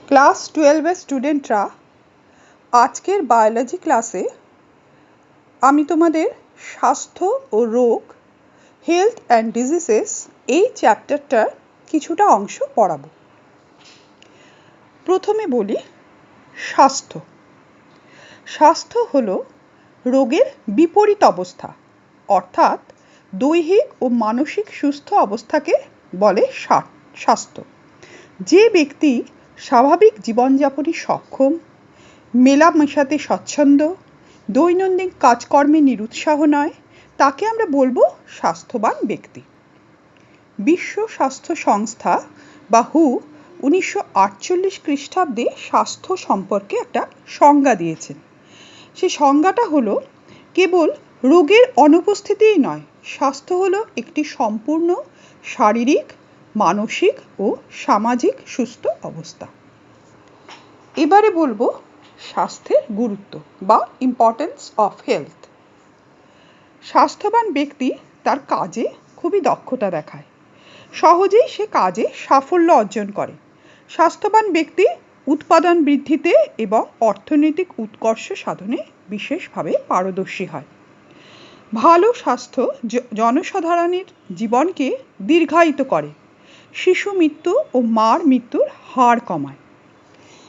Class 12-এর স্টুডেন্টরা, আজকের biology ক্লাসে আমি তোমাদের স্বাস্থ্য ও রোগ, হেলথ অ্যান্ড ডিজিজেস, এই চ্যাপ্টারটার কিছুটা অংশ পড়াবো। প্রথমে বলি স্বাস্থ্য। স্বাস্থ্য হলো রোগের বিপরীত অবস্থা, অর্থাৎ দৈহিক ও মানসিক সুস্থ অবস্থাকে বলে স্বাস্থ্য। যে ব্যক্তি স্বাভাবিক জীবনযাপনে সক্ষম, মেলামেশাতে স্বচ্ছন্দ, দৈনন্দিন কাজকর্মে নিরুৎসাহ নয়, তাকে আমরা বলবো স্বাস্থ্যবান ব্যক্তি। বিশ্ব স্বাস্থ্য সংস্থা বা হু 1948 খ্রিস্টাব্দে স্বাস্থ্য সম্পর্কে একটা সংজ্ঞা দিয়েছেন। সেই সংজ্ঞাটা হলো কেবল রোগের অনুপস্থিতিই নয়, স্বাস্থ্য হলো একটি সম্পূর্ণ শারীরিক, মানসিক ও সামাজিক সুস্থ অবস্থা। এবারে বলবো স্বাস্থ্যের গুরুত্ব বা ইম্পর্টেন্স অফ হেলথ। স্বাস্থ্যবান ব্যক্তি তার কাজে খুবই দক্ষতা দেখায়, সহজেই সে কাজে সাফল্য অর্জন করে। স্বাস্থ্যবান ব্যক্তি উৎপাদন বৃদ্ধিতে এবং অর্থনৈতিক উৎকর্ষ সাধনে বিশেষভাবে পারদর্শী হয়। ভালো স্বাস্থ্য জনসাধারণের জীবনকে দীর্ঘায়িত করে, শিশু মৃত্যু ও মার মৃত্যুর হার কমায়।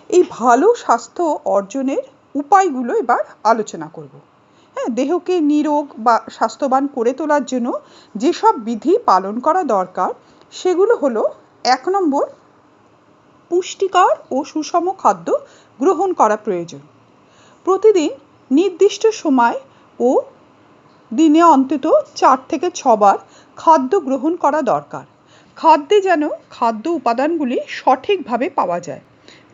এই ভালো স্বাস্থ্য অর্জনের উপায়গুলো এবার আলোচনা করব। দেহকে নিরোগ বা স্বাস্থ্যবান করে তোলার জন্য যেসব বিধি পালন করা দরকার সেগুলো হলো: 1 নম্বর, পুষ্টিকর ও সুষম খাদ্য গ্রহণ করা প্রয়োজন। প্রতিদিন নির্দিষ্ট সময় ও দিনে অন্তত 4 থেকে 6 বার খাদ্য গ্রহণ করা দরকার। খাদ্যে যেন খাদ্য উপাদানগুলি সঠিকভাবে পাওয়া যায়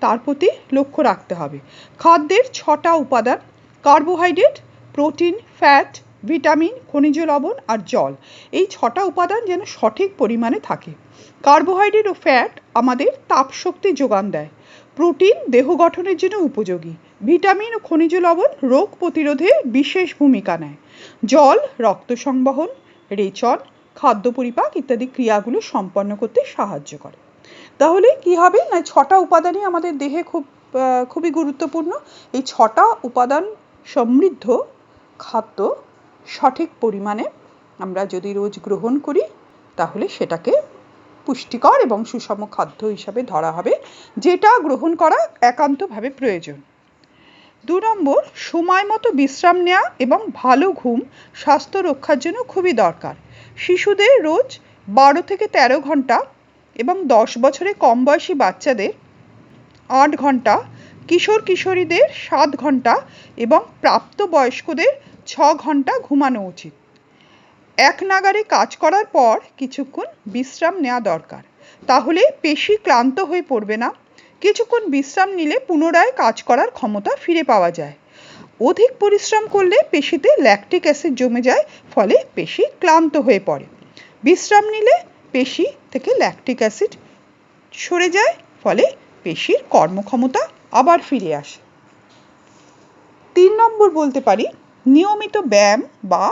তার প্রতি লক্ষ্য রাখতে হবে। খাদ্যের 6টা উপাদান: কার্বোহাইড্রেট, প্রোটিন, ফ্যাট, ভিটামিন, খনিজ লবণ আর জল। এই 6টা উপাদান যেন সঠিক পরিমাণে থাকে। কার্বোহাইড্রেট ও ফ্যাট আমাদের তাপশক্তি যোগান দেয়। প্রোটিন দেহ গঠনের জন্য উপযোগী। ভিটামিন ও খনিজ লবণ রোগ প্রতিরোধে বিশেষ ভূমিকা নেয়। জল রক্ত সংবহন, রেচন, খাদ্য পরিপাক ইত্যাদি ক্রিয়াগুলো সম্পন্ন করতে সাহায্য করে। তাহলে কি হবে না, 6টা উপাদানই আমাদের দেহে খুবই গুরুত্বপূর্ণ। এই 6টা উপাদান সমৃদ্ধ খাদ্য সঠিক পরিমাণে আমরা যদি রোজ গ্রহণ করি তাহলে সেটাকে পুষ্টিকর এবং সুষম খাদ্য হিসাবে ধরা হবে, যেটা গ্রহণ করা একান্তভাবে প্রয়োজন। 2 নম্বর, সময় মতো বিশ্রাম নেওয়া এবং ভালো ঘুম স্বাস্থ্য রক্ষার জন্য খুবই দরকার। শিশুদের রোজ 12 থেকে 13 ঘন্টা এবং 10 বছরের কম বয়সী বাচ্চাদের 8 ঘন্টা, কিশোর কিশোরীদের 7 ঘন্টা এবং প্রাপ্তবয়স্কদের 6 ঘন্টা ঘুমানো উচিত। এক নাগাড়ে কাজ করার পর কিছুক্ষণ বিশ্রাম নেওয়া দরকার, তাহলে পেশি ক্লান্ত হয়ে পড়বে না। কিছুক্ষণ বিশ্রাম নিলে পুনরায় কাজ করার ক্ষমতা ফিরে পাওয়া যায়। অধিক পরিশ্রম করলে পেশিতে ল্যাকটিক অ্যাসিড জমে যায়, ফলে পেশি ক্লান্ত হয়ে পড়ে। বিশ্রাম নিলে পেশি থেকে ল্যাকটিক অ্যাসিড সরে যায়, ফলে পেশির কর্মক্ষমতা আবার ফিরে আসে। 3 নম্বর বলতে পারি নিয়মিত ব্যায়াম বা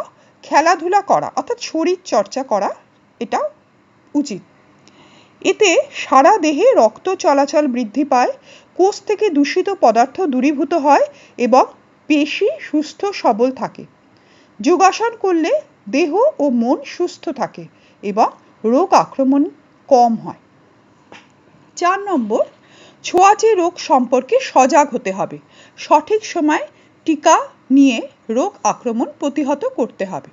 খেলাধুলা করা, অর্থাৎ শরীর চর্চা করা, এটা উচিত। এতে সারা দেহে রক্ত চলাচল বৃদ্ধি পায়, কোষ থেকে দূষিত পদার্থ দূরীভূত হয় এবং পেশি সুস্থ সবল থাকে। যোগাসন করলে দেহ ও মন সুস্থ থাকে এবং রোগ আক্রমণ কম হয়। 4 নম্বর, ছোঁয়াচে রোগ সম্পর্কে সজাগ হতে হবে। সঠিক সময় টিকা নিয়ে রোগ আক্রমণ প্রতিহত করতে হবে।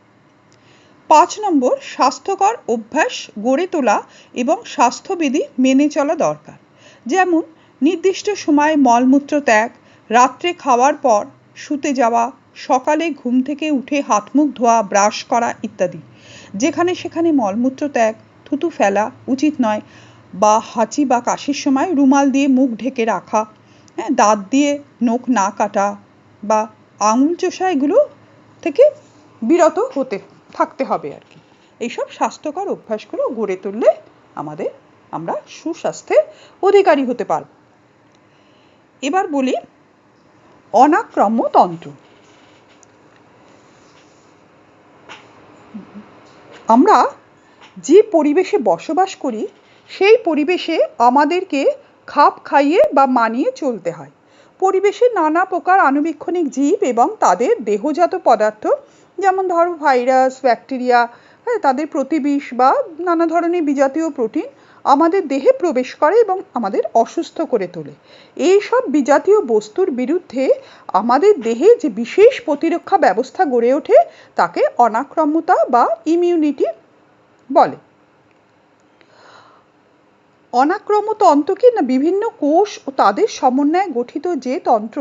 5 নম্বর, স্বাস্থ্যকর অভ্যাস গড়ে তোলা এবং স্বাস্থ্যবিধি মেনে চলা দরকার। যেমন নির্দিষ্ট সময়ে মলমূত্র ত্যাগ, রাত্রে খাওয়ার পর শুতে যাওয়া, সকালে ঘুম থেকে উঠে হাত মুখ ধোয়া, ব্রাশ করা ইত্যাদি। যেখানে সেখানে মলমূত্র ত্যাগ, থুতু ফেলা উচিত নয়, বা হাঁচি বা কাশির সময় রুমাল দিয়ে মুখ ঢেকে রাখা, দাঁত দিয়ে নখ না কাটা বা আঙুল চোষা, এগুলো থেকে বিরত থাকতে হবে আর কি। এইসব স্বাস্থ্যকর অভ্যাসগুলো গড়ে তুললে আমরা সুস্বাস্থ্যের অধিকারী হতে পারব। এবার বলি অনাক্রাম্য তন্ত্র। আমরা যে পরিবেশে বসবাস করি সেই পরিবেশে আমাদেরকে খাপ খাইয়ে বা মানিয়ে চলতে হয়। পরিবেশে নানা প্রকার আণুবীক্ষণিক জীব এবং তাদের দেহজাত পদার্থ, যেমন ধরো ভাইরাস, ব্যাকটেরিয়া, তাদের প্রতিবিষ বা নানা ধরনের বিজাতীয় প্রোটিন আমাদের দেহে প্রবেশ করে এবং আমাদের অসুস্থ করে তোলে। এই সব বিজাতীয় বস্তুর বিরুদ্ধে আমাদের দেহে যে বিশেষ প্রতিরক্ষা ব্যবস্থা গড়ে ওঠে তাকে অনাক্রম্যতা বা ইমিউনিটি বলে। অনাক্রম্যতন্ত্র কি না বিভিন্ন কোষ ও তাদের সমন্বয়ে গঠিত যে তন্ত্র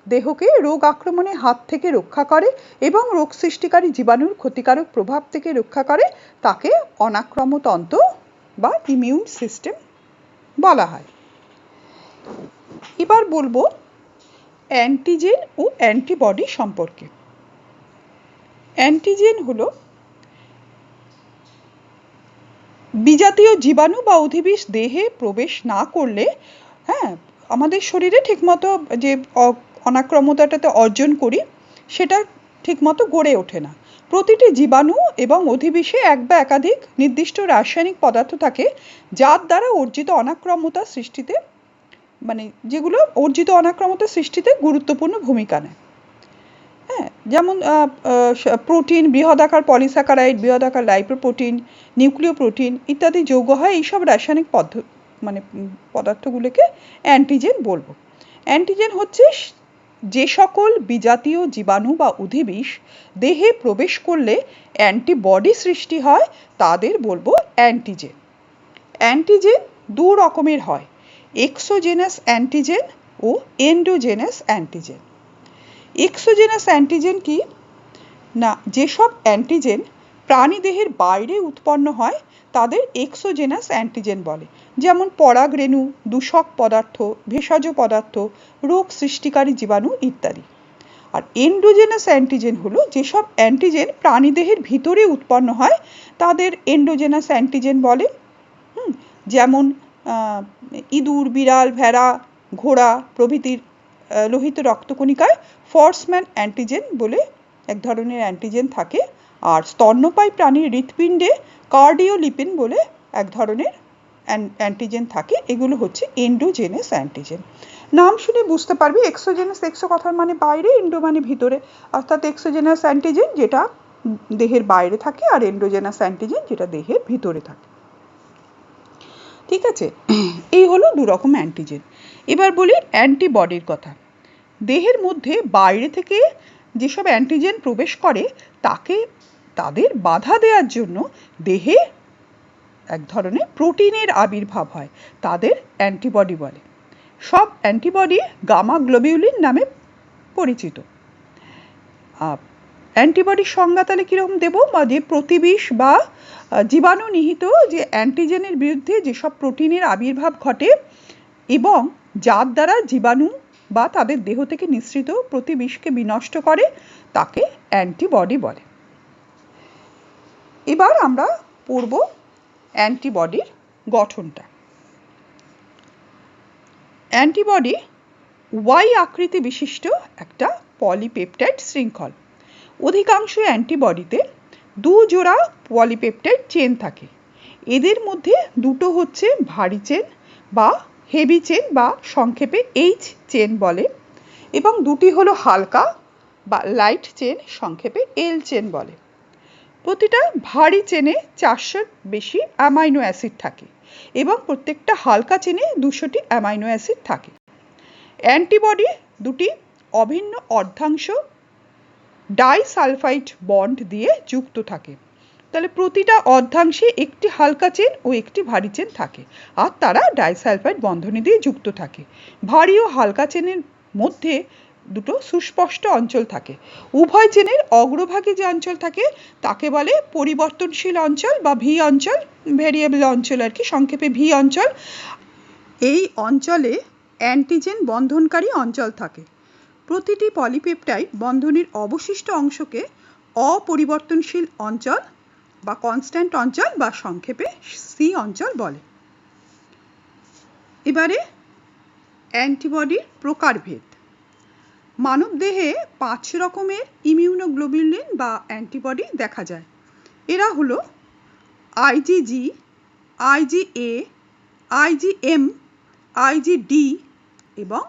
দেহকে রোগ আক্রমণের হাত থেকে রক্ষা করে এবং রোগ সৃষ্টিকারী জীবাণুর ক্ষতিকারক প্রভাব থেকে রক্ষা করে তাকে অনাক্রম্যতন্ত্র বা ইমিউন সিস্টেম বলা হয়। এবার বলবো অ্যান্টিজেন ও অ্যান্টিবডি সম্পর্কে। অ্যান্টিজেন হলো বিজাতীয় জীবাণু বা অধিবিষ দেহে প্রবেশ না করলে আমাদের শরীরে ঠিকমতো যে অনাক্রম্যতাটাতে অর্জন করি সেটা ঠিকমতো গড়ে ওঠে না। প্রতিটি জীবাণু এবং অধিবিষে এক বা একাধিক নির্দিষ্ট রাসায়নিক পদার্থ থাকে যার দ্বারা অর্জিত অনাক্রম্যতা সৃষ্টিতে যেগুলো অর্জিত অনাক্রম্যতা সৃষ্টিতে গুরুত্বপূর্ণ ভূমিকা নেয়। যেমন প্রোটিন, বৃহদাকার পলিস্যাকারাইড, বৃহদাকার লাইপোপ্রোটিন, নিউক্লিয় প্রোটিন ইত্যাদি যৌগ হয়। এইসব রাসায়নিক পদার্থগুলোকে অ্যান্টিজেন বলবো। অ্যান্টিজেন হচ্ছে যে সকল বিজাতীয় জীবাণু বা অধিবিষ দেহে প্রবেশ করলে অ্যান্টিবডি সৃষ্টি হয় তাদের বলবো অ্যান্টিজেন। অ্যান্টিজেন দু রকমের হয়, এক্সোজেনাস অ্যান্টিজেন ও এন্ডোজেনাস অ্যান্টিজেন। এক্সোজেনাস অ্যান্টিজেন কি না, যেসব অ্যান্টিজেন প্রাণীদেহের বাইরে উৎপন্ন হয় তাদের এক্সোজেনাস অ্যান্টিজেন বলে, যেমন পরাগরেণু, দূষক পদার্থ, ভেষজ পদার্থ, রোগ সৃষ্টিকারী জীবাণু ইত্যাদি। আর এন্ডোজেনাস অ্যান্টিজেন হলো যেসব অ্যান্টিজেন প্রাণীদেহের ভিতরে উৎপন্ন হয় তাদের এন্ডোজেনাস অ্যান্টিজেন বলে। যেমন ইঁদুর, বিড়াল, ভেড়া, ঘোড়া প্রভৃতির লোহিত রক্তকণিকায় ফোর্সম্যান অ্যান্টিজেন বলে এক ধরনের অ্যান্টিজেন থাকে। আর স্তন্যপায়ী প্রাণীর হৃৎপিণ্ডে কার্ডিওলিপিন বলে এক ধরনের অ্যান্টিজেন থাকে। এগুলো হচ্ছে এন্ডোজেনাস অ্যান্টিজেন। নাম শুনে বুঝতে পারবি এক্সোজেনাস, এক্সো কথার মানে বাইরে, এন্ডো মানে ভিতরে, অর্থাৎ এক্সোজেনাস অ্যান্টিজেন যেটা দেহের বাইরে থাকে আর এন্ডোজেনাস অ্যান্টিজেন যেটা দেহের ভিতরে থাকে। ঠিক আছে, এই হলো দু রকম অ্যান্টিজেন। এবার বলি অ্যান্টিবডির কথা। দেহের মধ্যে বাইরে থেকে যেসব অ্যান্টিজেন প্রবেশ করে তাদের বাধা দেওয়ার জন্য দেহে এক ধরনের প্রোটিনের আবির্ভাব হয়, তাদের অ্যান্টিবডি বলে। সব অ্যান্টিবডি গামা গ্লোবিউলিন নামে পরিচিত। অ্যান্টিবডির সংজ্ঞা তাহলে কীরকম দেবো, বা যে প্রতিবিষ বা জীবাণু নিহিত যে অ্যান্টিজেনের বিরুদ্ধে যেসব প্রোটিনের আবির্ভাব ঘটে এবং যার দ্বারা জীবাণু বা তাদের দেহ থেকে নিঃসৃত প্রতিবিষকে বিনষ্ট করে তাকে অ্যান্টিবডি বলে। এবার আমরা পড়ব অ্যান্টিবডির গঠনটা। অ্যান্টিবডি ওয়াই আকৃতি বিশিষ্ট একটা পলিপেপটাইড শৃঙ্খল। অধিকাংশ অ্যান্টিবডিতে দু জোড়া পলিপেপটাইড চেন থাকে। এদের মধ্যে দুটো হচ্ছে ভারী চেন বা হেভি চেন বা সংক্ষেপে এইচ চেন বলে, এবং দুটি হলো হালকা বা লাইট চেন, সংক্ষেপে এল চেন বলে। প্রতিটা ভারী চেনে 400 বেশি অ্যামাইনো অ্যাসিড থাকে এবং প্রত্যেকটা হালকা চেনে 200টি অ্যামাইনো অ্যাসিড থাকে। অ্যান্টিবডি দুটি অভিন্ন অর্ধাংশ ডাইসালফাইড বন্ড দিয়ে যুক্ত থাকে। তাহলে প্রতিটা অর্ধাংশে একটি হালকা চেন ও একটি ভারী চেন থাকে আর তারা ডাইসালফাইড বন্ধনী দিয়ে যুক্ত থাকে। ভারী ও হালকা চেনের মধ্যে দুটো সুস্পষ্ট অঞ্চল থাকে। উভয় চেনের অগ্রভাগে যে অঞ্চল থাকে তাকে বলে পরিবর্তনশীল অঞ্চল বা ভি অঞ্চল, ভেরিয়েবল অঞ্চল আর কি, সংক্ষেপে ভি অঞ্চল। এই অঞ্চলে অ্যান্টিজেন বন্ধনকারী অঞ্চল থাকে। প্রতিটি পলিপেপটাইড বন্ধনীর অবশিষ্ট অংশকে অপরিবর্তনশীল অঞ্চল বা কনস্ট্যান্ট অঞ্চল বা সংক্ষেপে সি অঞ্চল বলে। এবারে অ্যান্টিবডির প্রকারভেদ। মানবদেহে 5 রকমের ইমিউনোগ্লোবিউলিন বা অ্যান্টিবডি দেখা যায়। এরা হলো আইজিজি, আইজিএ, আইজিএম, আইজিডি এবং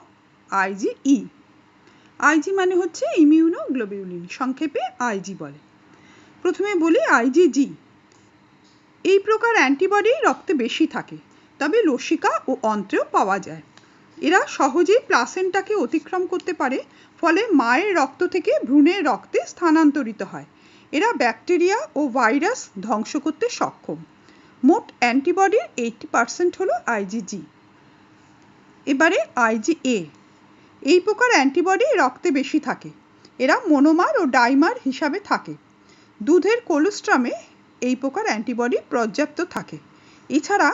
আইজিই। আইজি মানে হচ্ছে ইমিউনোগ্লোবিউলিন, সংক্ষেপে আইজি বলে। প্রথমে বলি আইজিজি। এই প্রকার অ্যান্টিবডি রক্তে বেশি থাকে, তবে লসিকা ও অন্ত্রেও পাওয়া যায়। এরা সহজেই প্লাসেন্টাকে অতিক্রম করতে পারে, ফলে মায়ের রক্ত থেকে ভ্রূণের রক্তে স্থানান্তরিত হয়। এরা ব্যাকটেরিয়া ও ভাইরাস ধ্বংস করতে সক্ষম। মোট অ্যান্টিবডির 80% হলো আইজিজি। এবারে আইজিএ। এই প্রকার অ্যান্টিবডি রক্তে বেশি থাকে। এরা মনোমার ও ডাইমার হিসাবে থাকে। দুধের কোলোস্ট্রামে এই প্রকার অ্যান্টিবডি পর্যাপ্ত থাকে। এছাড়া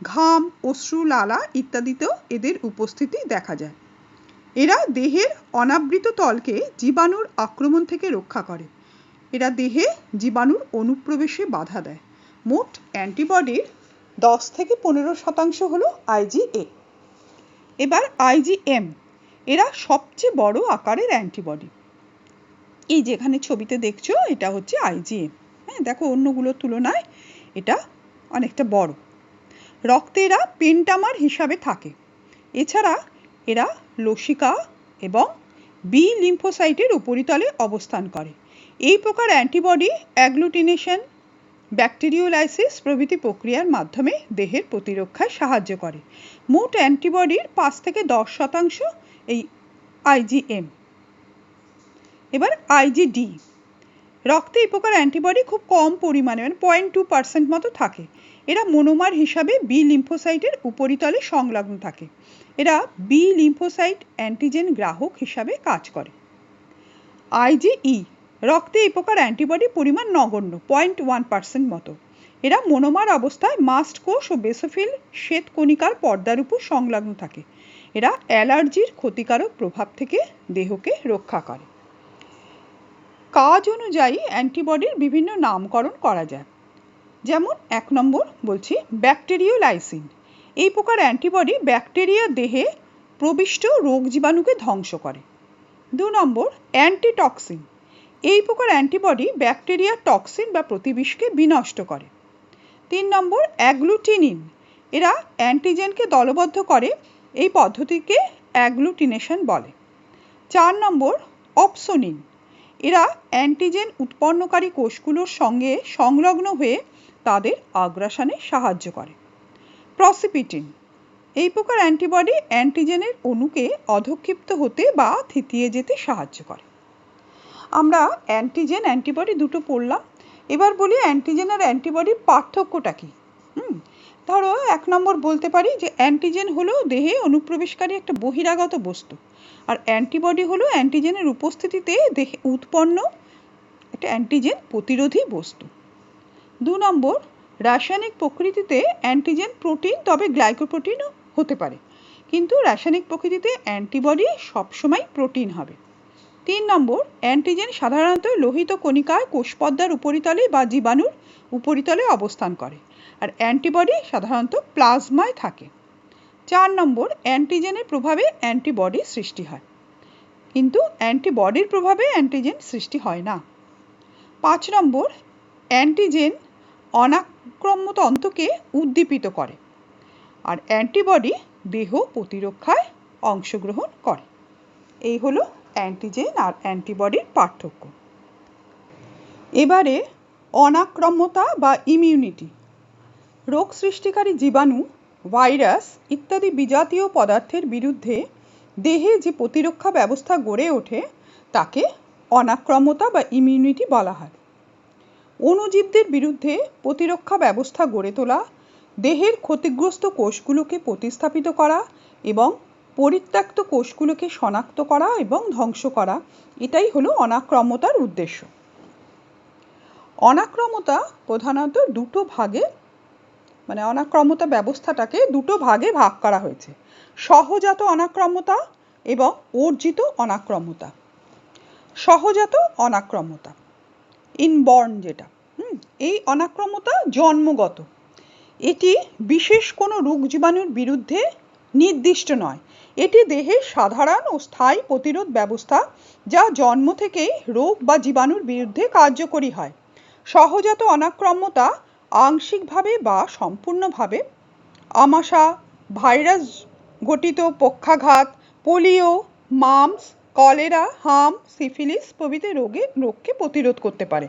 ঘাম, অশ্রু, লালা ইত্যাদিতেও এদের উপস্থিতি দেখা যায়। এরা দেহের অনাবৃত তলকে জীবাণুর আক্রমণ থেকে রক্ষা করে। এরা দেহে জীবাণুর অনুপ্রবেশে বাধা দেয়। মোট অ্যান্টিবডির 10 থেকে 15% হলো আইজিএ। এবার আইজিএম। এরা সবচেয়ে বড় আকারের অ্যান্টিবডি। এই যেখানে ছবিতে দেখছো এটা হচ্ছে আইজিএম। হ্যাঁ, দেখো অন্যগুলোর তুলনায় এটা অনেকটা বড়। রক্তে এরা পেন্টামার হিসাবে থাকে। এছাড়া এরা লসিকা এবং বি লিম্ফোসাইটের উপরিতলে অবস্থান করে। এই প্রকার অ্যান্টিবডি অ্যাগ্লুটিনেশন, ব্যাকটেরিওলাইসিস প্রভৃতি প্রক্রিয়ার মাধ্যমে দেহের প্রতিরক্ষায় সাহায্য করে। মোট অ্যান্টিবডির 5 থেকে 10% এই আইজিএম। এবার আইজিডি। রক্তে এই প্রকার অ্যান্টিবডি খুব কম পরিমাণে, মানে 0.2% মতো থাকে। এরা মনোমার হিসাবে বি লিম্ফোসাইটের উপরিতলে সংলগ্ন থাকে। এরা বি লিম্ফোসাইট অ্যান্টিজেন গ্রাহক হিসাবে কাজ করে। আইজিই। রক্তে এই প্রকার অ্যান্টিবডি পরিমাণ নগণ্য, 0.1% মতো। এরা মনোমার অবস্থায় মাস্ট কোষ ও বেসোফিল শ্বেত কণিকার পর্দার উপর সংলগ্ন থাকে। এরা অ্যালার্জির ক্ষতিকারক প্রভাব থেকে দেহকে রক্ষা করে। কাজ অনুযায়ী অ্যান্টিবডির বিভিন্ন নামকরণ করা যায়। যেমন 1 নম্বর বলছি ব্যাকটেরিওলাইসিন। এই প্রকার অ্যান্টিবডি ব্যাকটেরিয়া দেহে প্রবিষ্ট রোগ জীবাণুকে ধ্বংস করে। 2 নম্বর অ্যান্টিটক্সিন। এই প্রকার অ্যান্টিবডি ব্যাকটেরিয়ার টক্সিন বা প্রতিবিষকে বিনষ্ট করে। 3 নম্বর অ্যাগ্লুটিনিন। এরা অ্যান্টিজেনকে দলবদ্ধ করে। এই পদ্ধতিকে অ্যাগ্লুটিনেশন বলে। 4 নম্বর অপসোনিন। এরা অ্যান্টিজেন উৎপন্নকারী কোষগুলোর সঙ্গে সংলগ্ন হয়ে তাদের আগ্রাসনে সাহায্য করে। প্রসিপিটিন। এই প্রকার অ্যান্টিবডি অ্যান্টিজেনের অণুকে অধঃক্ষিপ্ত হতে বা থিতিয়ে যেতে সাহায্য করে। আমরা অ্যান্টিজেন অ্যান্টিবডি দুটো পড়লাম। এবার বলি অ্যান্টিজেন আর অ্যান্টিবডির পার্থক্যটা কি। ধরো 1 নম্বর বলতে পারি যে অ্যান্টিজেন হলো দেহে অনুপ্রবেশকারী একটা বহিরাগত বস্তু, আর অ্যান্টিবডি হলো অ্যান্টিজেনের উপস্থিতিতে দেহে উৎপন্ন একটা অ্যান্টিজেন প্রতিরোধী বস্তু। 2 নম্বর রাসায়নিক প্রকৃতিতে অ্যান্টিজেন প্রোটিন, তবে গ্লাইকোপ্রোটিনও হতে পারে, কিন্তু রাসায়নিক প্রকৃতিতে অ্যান্টিবডি সবসময় প্রোটিন হবে। 3 নম্বর অ্যান্টিজেন সাধারণত লোহিত কণিকায় কোষপর্দার উপরিতলে বা জীবাণুর উপরিতলে অবস্থান করে, আর অ্যান্টিবডি সাধারণত প্লাজমায় থাকে। 4 নম্বর অ্যান্টিজেনের প্রভাবে অ্যান্টিবডি সৃষ্টি হয়, কিন্তু অ্যান্টিবডির প্রভাবে অ্যান্টিজেন সৃষ্টি হয় না। 5 নম্বর অ্যান্টিজেন অনাক্রম্যতন্ত্রকে উদ্দীপিত করে, আর অ্যান্টিবডি দেহ প্রতিরক্ষায় অংশগ্রহণ করে। এই হলো অ্যান্টিজেন আর অ্যান্টিবডির পার্থক্য। এবারে অনাক্রম্যতা বা ইমিউনিটি। রোগ সৃষ্টিকারী জীবাণু, ভাইরাস ইত্যাদি বিজাতীয় পদার্থের বিরুদ্ধে দেহে যে প্রতিরক্ষা ব্যবস্থা গড়ে ওঠে তাকে অনাক্রম্যতা বা ইমিউনিটি বলা হয়। অণুজীবদের বিরুদ্ধে প্রতিরক্ষা ব্যবস্থা গড়ে তোলা, দেহের ক্ষতিগ্রস্ত কোষগুলোকে প্রতিস্থাপিত করা এবং পরিত্যক্ত কোষগুলোকে শনাক্ত করা এবং ধ্বংস করা, এটাই হলো অনাক্রম্যতার উদ্দেশ্য। অনাক্রম্যতা প্রধানত দুটো ভাগে, মানে অনাক্রম্যতা ব্যবস্থাটাকে দুটো ভাগে ভাগ করা হয়েছে: সহজাত অনাক্রম্যতা এবং অর্জিত অনাক্রম্যতা। সহজাত অনাক্রম্যতা, ইনবর্ন যেটা, এই অনাক্রম্যতা জন্মগত। এটি বিশেষ কোনো রোগ জীবাণুর বিরুদ্ধে নির্দিষ্ট নয়। এটি দেহের সাধারণ ও স্থায়ী প্রতিরোধ ব্যবস্থা, যা জন্ম থেকেই রোগ বা জীবাণুর বিরুদ্ধে কার্যকরী হয়। সহজাত অনাক্রম্যতা আংশিকভাবে বা সম্পূর্ণভাবে আমাশা, ভাইরাস ঘটিত পক্ষাঘাত, পোলিও, মাম্পস, কলেরা, হাম, সিফিলিস প্রভৃতি রোগকে প্রতিরোধ করতে পারে।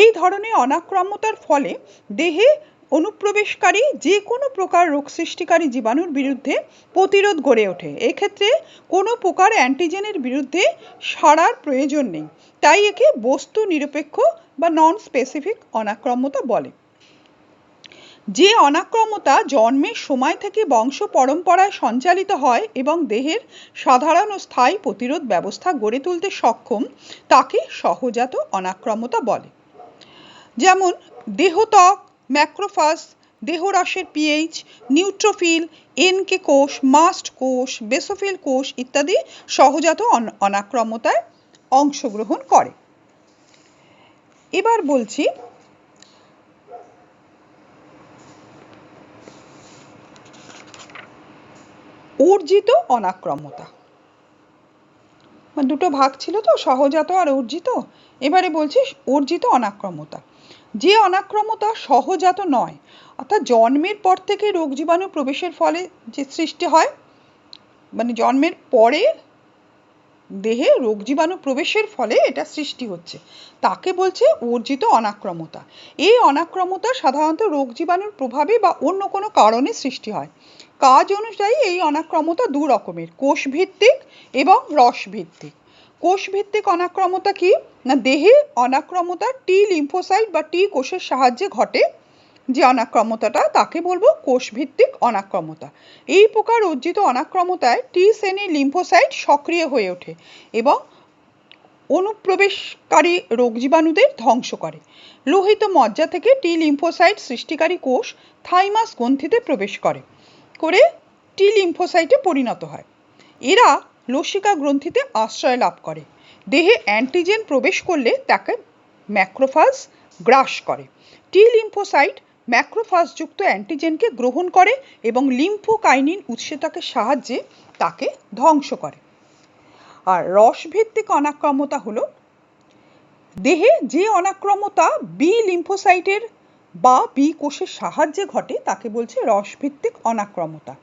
এই ধরনের অনাক্রাম্যতার ফলে দেহে অনুপ্রবেশকারী যে কোনো প্রকার রোগ সৃষ্টিকারী জীবাণুর বিরুদ্ধে প্রতিরোধ গড়ে ওঠে। এক্ষেত্রে কোনো প্রকার অ্যান্টিজেনের বিরুদ্ধে সারার প্রয়োজন নেই, তাই একে বস্তু নিরপেক্ষ বা নন স্পেসিফিক অনাক্রাম্যতা বলে। যে অনাক্রাম্যতা জন্মের সময় থেকে বংশ পরম্পরায় সঞ্চালিত হয় এবং দেহের সাধারণ ও স্থায়ী প্রতিরোধ ব্যবস্থা গড়ে তুলতে সক্ষম, তাকে সহজাত অনাক্রাম্যতা বলে। যেমন দেহত্বক, ম্যাক্রোফাজ, দেহরসের পিএইচ, নিউট্রোফিল, এনকে কোষ, মাস্ট কোষ, বেসোফিল কোষ ইত্যাদি সহজাত অনাক্রাম্যতায় অংশগ্রহণ করে। এবার বলছি অর্জিত অনাক্রাম্যতা। দুটো ভাগ ছিল তো, সহজাত আর অর্জিত। এবারে বলছি অর্জিত অনাক্রাম্যতা। যে অনাক্রাম্যতা সহজাত নয়, অর্থাৎ জন্মের পর থেকে রোগ জীবাণু প্রবেশের ফলে যে সৃষ্টি হয়, মানে জন্মের পরে দেহে রোগ জীবাণু প্রবেশের ফলে এটা সৃষ্টি হচ্ছে, তাকে বলছে অর্জিত অনাক্রাম্যতা। এই অনাক্রাম্যতা সাধারণত রোগ জীবাণুর প্রভাবে বা অন্য কোনো কারণে সৃষ্টি হয়। কাজ অনুযায়ী এই অনাক্রাম্যতা দু রকমের, কোষভিত্তিক এবং রসভিত্তিক। কোষভিত্তিক অনাক্রাম্যতা কি না, দেহে অনাক্রাম্যতা টি লিম্ফোসাইট বা টি কোষের সাহায্যে ঘটে। যে অনাক্রাম্যতাটা তাকে বলবো কোষভিত্তিক অনাক্রাম্যতা। এই প্রকার অর্জিত অনাক্রাম্যতায় টি শ্রেণীর লিম্ফোসাইট সক্রিয় হয়ে ওঠে এবং অনুপ্রবেশকারী রোগ জীবাণুদের ধ্বংস করে। লোহিত মজ্জা থেকে টি লিম্ফোসাইট সৃষ্টিকারী কোষ থাইমাস গ্রন্থিতে প্রবেশ করে টি লিম্ফোসাইটে পরিণত হয়। এরা লসিকা গ্রন্থিতে আশ্রয় লাভ করে। দেহে অ্যান্টিজেন প্রবেশ করলে তাকে ম্যাক্রোফাজ গ্রাস করে। টি লিম্ফোসাইট ম্যাক্রোফাজযুক্ত অ্যান্টিজেনকে গ্রহণ করে এবং লিম্ফোকাইনিন উৎসেচকের সাহায্যে তাকে ধ্বংস করে। আর রসভিত্তিক অনাক্রাম্যতা হলো দেহে যে অনাক্রাম্যতা বি লিম্ফোসাইটের বা বি কোষের সাহায্যে ঘটে তাকে বলছে রসভিত্তিক অনাক্রাম্যতা।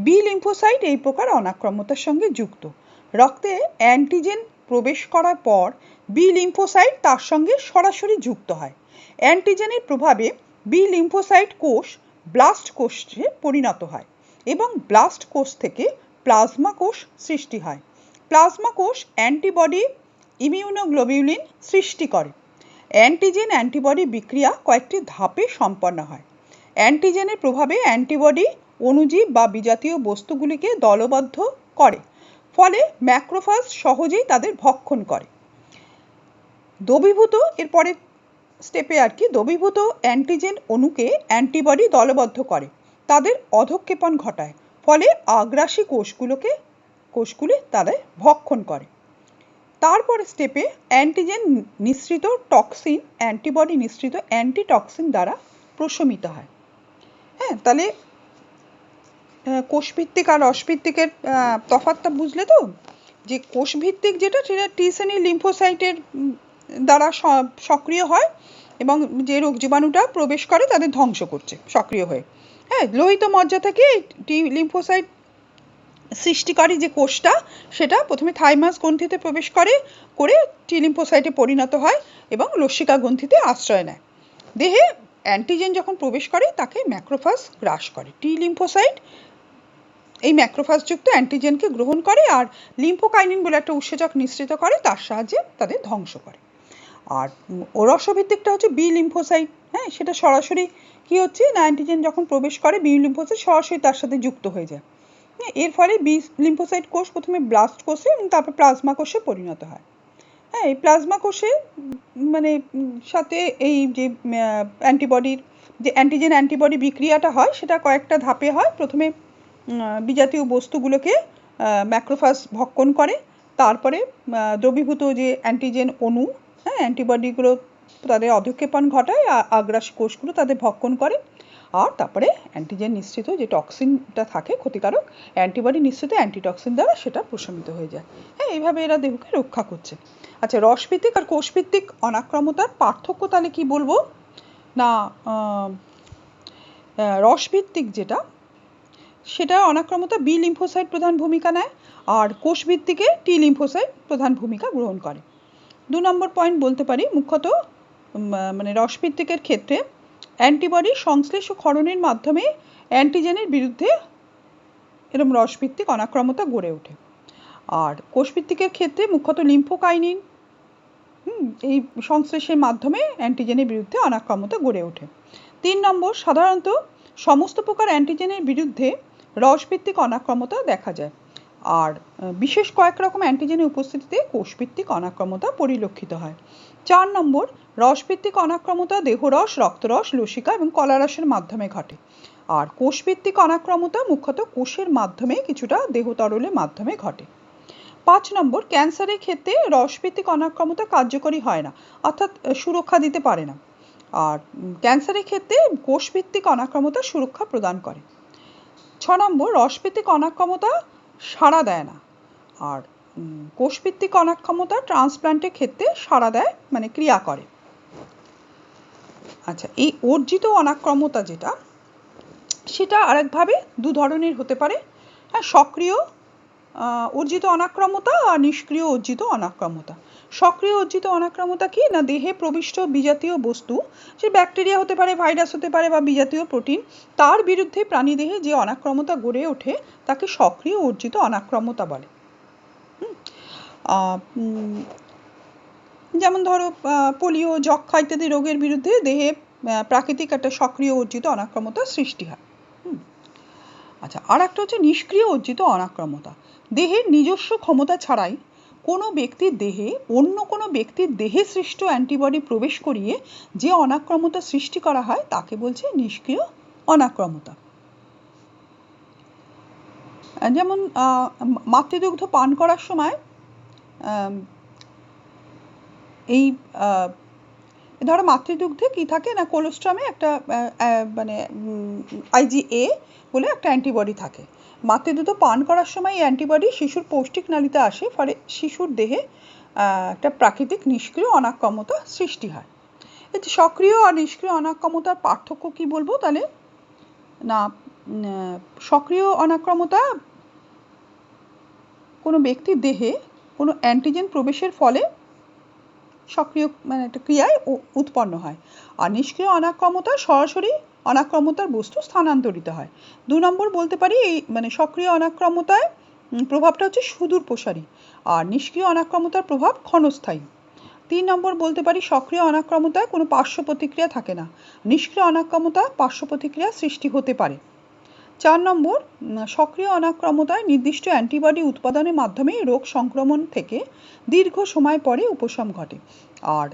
বি লিম্ফোসাইট এই প্রকার অনাক্রাম্যতার সঙ্গে যুক্ত। রক্তে অ্যান্টিজেন প্রবেশ করার পর বি লিম্ফোসাইট তার সঙ্গে সরাসরি যুক্ত হয়। অ্যান্টিজেনের প্রভাবে বি লিম্ফোসাইট কোষ ব্লাস্ট কোষে পরিণত হয় এবং ব্লাস্ট কোষ থেকে প্লাজমা কোষ সৃষ্টি হয়। প্লাজমা কোষ অ্যান্টিবডি ইমিউনোগ্লোবিউলিন সৃষ্টি করে। অ্যান্টিজেন অ্যান্টিবডি বিক্রিয়া কয়েকটি ধাপে সম্পন্ন হয়। অ্যান্টিজেনের প্রভাবে অ্যান্টিবডি অণুজীব বা বিজাতীয় বস্তুগুলিকে দলবদ্ধ করে, ফলে ম্যাক্রোফাজ সহজেই তাদের ভক্ষণ করে। দ্রবীভূত এরপরে স্টেপে দ্রবীভূত অ্যান্টিজেন অণুকে অ্যান্টিবডি দলবদ্ধ করে, তাদের অধঃক্ষেপণ ঘটায়, ফলে আগ্রাসী কোষগুলি তাদের ভক্ষণ করে। তারপরে স্টেপে অ্যান্টিজেন নিঃসৃত টক্সিন অ্যান্টিবডি নিঃসৃত অ্যান্টিটক্সিন দ্বারা প্রশমিত হয়। হ্যাঁ, তাহলে কোষভিত্তিক আর রসভিত্তিকের তফাৎটা বুঝলে তো? যে কোষভিত্তিক যেটা সেটা টি শ্রেণীর লিম্ফোসাইটের দ্বারা সক্রিয় হয় এবং যে রোগ জীবাণুটা প্রবেশ করে তাদের ধ্বংস করছে সক্রিয় হয়ে। হ্যাঁ, লোহিত মজ্জা থেকে টি লিম্ফোসাইট সৃষ্টিকারী যে কোষটা সেটা প্রথমে থাইমাস গ্রন্থিতে প্রবেশ করে টি লিম্ফোসাইটে পরিণত হয় এবং লসিকা গ্রন্থিতে আশ্রয় নেয়। দেহে অ্যান্টিজেন যখন প্রবেশ করে তাকে ম্যাক্রোফাজ গ্রাস করে। টি লিম্ফোসাইট এই ম্যাক্রোফাজযুক্ত অ্যান্টিজেনকে গ্রহণ করে আর লিম্ফোকাইনিন বলে একটা উৎসেচক নিঃসৃত করে, তার সাহায্যে তাদের ধ্বংস করে। আর রসভিত্তিকটা হচ্ছে বি লিম্ফোসাইট। হ্যাঁ, সেটা সরাসরি কি হচ্ছে না, অ্যান্টিজেন যখন প্রবেশ করে বি লিম্ফোসাইট সরাসরি তার সাথে যুক্ত হয়ে যায়। এর ফলে বি লিম্ফোসাইট কোষ প্রথমে ব্লাস্ট কোষে এবং তারপর প্লাজমা কোষে পরিণত হয়। হ্যাঁ, এই প্লাজমা কোষে মানে সাথে এই যে অ্যান্টিবডির যে অ্যান্টিজেন অ্যান্টিবডি বিক্রিয়াটা হয় সেটা কয়েকটা ধাপে হয়। প্রথমে বিজাতীয় বস্তুগুলোকে ম্যাক্রোফাজ ভক্ষণ করে, তারপরে দ্রবীভূত যে অ্যান্টিজেন অণু, হ্যাঁ, অ্যান্টিবডিগুলো তাদের অধঃক্ষেপণ ঘটায়, আগ্রাসী কোষগুলো তাদের ভক্ষণ করে, আর তারপরে অ্যান্টিজেন নিঃসৃত যে টক্সিনটা থাকে ক্ষতিকারক, অ্যান্টিবডি নিঃসৃত অ্যান্টিটক্সিন দ্বারা সেটা প্রশমিত হয়ে যায়। হ্যাঁ, এইভাবে এরা দেহকে রক্ষা করছে। আচ্ছা, রসভিত্তিক আর কোষভিত্তিক অনাক্রাম্যতার পার্থক্য তাহলে কি বলবো না, রসভিত্তিক যেটা সেটা অনাক্রমতা বি লিম্ফোসাইট প্রধান ভূমিকা নেয়, আর কোষভিত্তিকে টি লিম্ফোসাইট প্রধান ভূমিকা গ্রহণ করে। 2 নম্বর পয়েন্ট বলতে পারি, মুখ্যত মানে রসভিত্তিকের ক্ষেত্রে অ্যান্টিবডি সংশ্লেষ ও ক্ষরণের মাধ্যমে অ্যান্টিজেনের বিরুদ্ধে এরকম রসভিত্তিক অনাক্রমতা গড়ে ওঠে। আর কোষভিত্তিকের ক্ষেত্রে মুখ্যত লিম্ফোকাইনিন এই সংশ্লেষের মাধ্যমে অ্যান্টিজেনের বিরুদ্ধে অনাক্রমতা গড়ে ওঠে। 3 নম্বর, সাধারণত সমস্ত প্রকার অ্যান্টিজেনের বিরুদ্ধে রসভিত্তিক অনাক্রমতা দেখা যায়, আর বিশেষ কয়েক রকম অ্যান্টিজেনের উপস্থিতিতে কোষভিত্তিক অনাক্রমতা পরিলক্ষিত হয়। 4 নম্বর, রসভিত্তিক অনাক্রমতা দেহরস, রক্তরস, লসিকা এবং কলারসের মাধ্যমে ঘটে, আর কোষভিত্তিক অনাক্রমতা মুখ্যত কোষের মাধ্যমে কিছুটা দেহতরলের মাধ্যমে ঘটে। 5 নম্বর, ক্যান্সারের ক্ষেত্রে রসভিত্তিক অনাক্রমতা কার্যকরী হয় না, অর্থাৎ সুরক্ষা দিতে পারে না, আর ক্যান্সারের ক্ষেত্রে কোষভিত্তিক অনাক্রমতা সুরক্ষা প্রদান করে। 6 নম্বর, রসভিত্তিক অনাক্রমতা সাড়া দেয় না, আর কোষভিত্তিক অনাক্রমতা ট্রান্সপ্লান্টের ক্ষেত্রে সাড়া দেয়, মানে ক্রিয়া করে। আচ্ছা, এই অর্জিত অনাক্রমতা যেটা, সেটা আরেকভাবে দু ধরনের হতে পারে। সক্রিয় অর্জিত অনাক্রমতা আর নিষ্ক্রিয় অর্জিত অনাক্রমতা। সক্রিয় অর্জিত অনাক্রমতা কি না, দেহে প্রবিষ্ট বিজাতীয় বস্তু, সে ব্যাকটেরিয়া হতে পারে, ভাইরাস হতে পারে বা বিজাতীয় প্রোটিন, তার বিরুদ্ধে প্রাণীদেহে যে অনাক্রমতা গড়ে ওঠে তাকে সক্রিয় অর্জিত অনাক্রমতা বলে। যেমন ধরো পোলিও, যক্ষ্মা ইত্যাদি রোগের বিরুদ্ধে দেহে প্রাকৃতিক একটা সক্রিয় অর্জিত অনাক্রমতা সৃষ্টি হয়। আচ্ছা, আর একটা হচ্ছে নিষ্ক্রিয় অর্জিত অনাক্রমতা। দেহের নিজস্ব ক্ষমতা ছাড়াই কোনো ব্যক্তির দেহে অন্য কোনো ব্যক্তির দেহে সৃষ্ট অ্যান্টিবডি প্রবেশ করিয়ে যে অনাক্রমতা সৃষ্টি করা হয় তাকে বলছে নিষ্ক্রিয় অনাক্রমতা। যেমন মাতৃদুগ্ধ পান করার সময় এই ধরো মাতৃদুগ্ধে কি থাকে না, কোলোস্ট্রামে একটা মানে IgA বলে একটা অ্যান্টিবডি থাকে। মাতৃদুগ্ধ পান করার সময় এই অ্যান্টিবডি শিশুর পৌষ্টিক নালীতে আসে, ফলে শিশুর দেহে একটা প্রাকৃতিক নিষ্ক্রিয় অনাক্রমতা সৃষ্টি হয়। এই যে সক্রিয় আর নিষ্ক্রিয় অনাক্রমতার পার্থক্য কি বলবো তাহলে, না সক্রিয় অনাক্রমতা কোনো ব্যক্তির দেহে কোনো অ্যান্টিজেন প্রবেশের ফলে সক্রিয় মানে একটা ক্রিয়ায় উৎপন্ন হয়, আর নিষ্ক্রিয় অনাক্রমতা সরাসরি অনাক্রমতার বস্তু স্থানান্তরিত হয়। 2 নম্বর বলতে পারি, এই মানে সক্রিয় অনাক্রমতায় প্রভাবটা হচ্ছে সুদূর প্রসারী, আর নিষ্ক্রিয় অনাক্রমতার প্রভাব ক্ষণস্থায়ী। 3 নম্বর বলতে পারি, সক্রিয় অনাক্রমতায় কোনো পার্শ্ব প্রতিক্রিয়া থাকে না, নিষ্ক্রিয় অনাক্রমতায় পার্শ্ব প্রতিক্রিয়া সৃষ্টি হতে পারে। 4 নম্বর, সক্রিয় অনাক্রমতায় নির্দিষ্ট অ্যান্টিবডি উৎপাদনের মাধ্যমে রোগ সংক্রমণ থেকে দীর্ঘ সময় পরে উপশম ঘটে, আর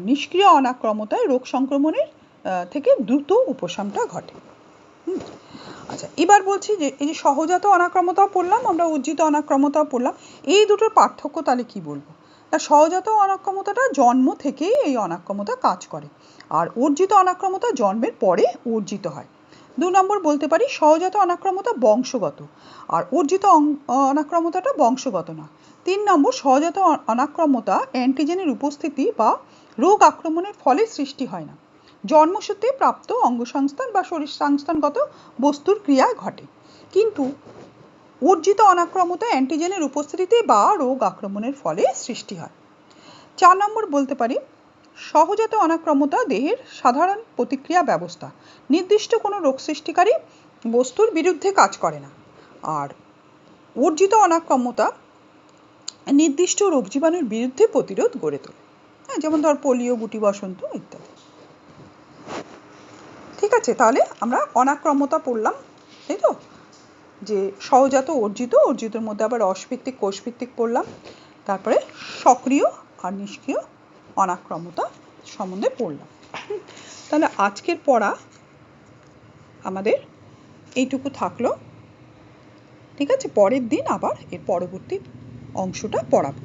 নিষ্ক্রিয় অনাক্রমতায় রোগ সংক্রমণের থেকে দ্রুত উপশমটা ঘটে। আচ্ছা, এবার বলছি যে এই যে সহজাত অনাক্রমতাও পড়লাম আমরা, অর্জিত অনাক্রমতাও পড়লাম, এই দুটোর পার্থক্য তাহলে কি বলবো না, সহজাত অনাক্রমতাটা জন্ম থেকেই এই অনাক্রমতা কাজ করে, আর অর্জিত অনাক্রমতা জন্মের পরে অর্জিত হয়। 2 নম্বর বলতে পারি, সহজাত অনাক্রমতা বংশগত, আর অর্জিত অনাক্রমতাটা বংশগত না। 3 নম্বর, সহজাত অনাক্রমতা অ্যান্টিজেনের উপস্থিতি বা রোগ আক্রমণের ফলে সৃষ্টি হয় না, জন্মসূত্রে প্রাপ্ত অঙ্গসংস্থান বা শরীর সংস্থানগত বস্তুর ক্রিয়ায় ঘটে, কিন্তু অর্জিত অনাক্রমতা অ্যান্টিজেনের উপস্থিতিতে বা রোগ আক্রমণের ফলে সৃষ্টি হয়। 4 নম্বর বলতে পারি, সহজাত অনাক্রমতা দেহের সাধারণ প্রতিক্রিয়া ব্যবস্থা, নির্দিষ্ট কোনো রোগ সৃষ্টিকারী বস্তুর বিরুদ্ধে কাজ করে না, আর অর্জিত অনাক্রমতা নির্দিষ্ট রোগ জীবাণুর বিরুদ্ধে প্রতিরোধ গড়ে তোলে, যেমন ধর পোলিও, গুটি বসন্ত ইত্যাদি। ঠিক আছে, তাহলে আমরা অনাক্রমতা পড়লাম, তাই তো, যে সহজাত অর্জিত, অর্জিতের মধ্যে আবার রসভিত্তিক কোষভিত্তিক পড়লাম, তারপরে সক্রিয় আর নিষ্ক্রিয় অনাক্রমতা সম্বন্ধে পড়লাম। তাহলে আজকের পড়া আমাদের এইটুকু থাকলো। ঠিক আছে, পরের দিন আবার এর পরবর্তী অংশটা পড়াবো।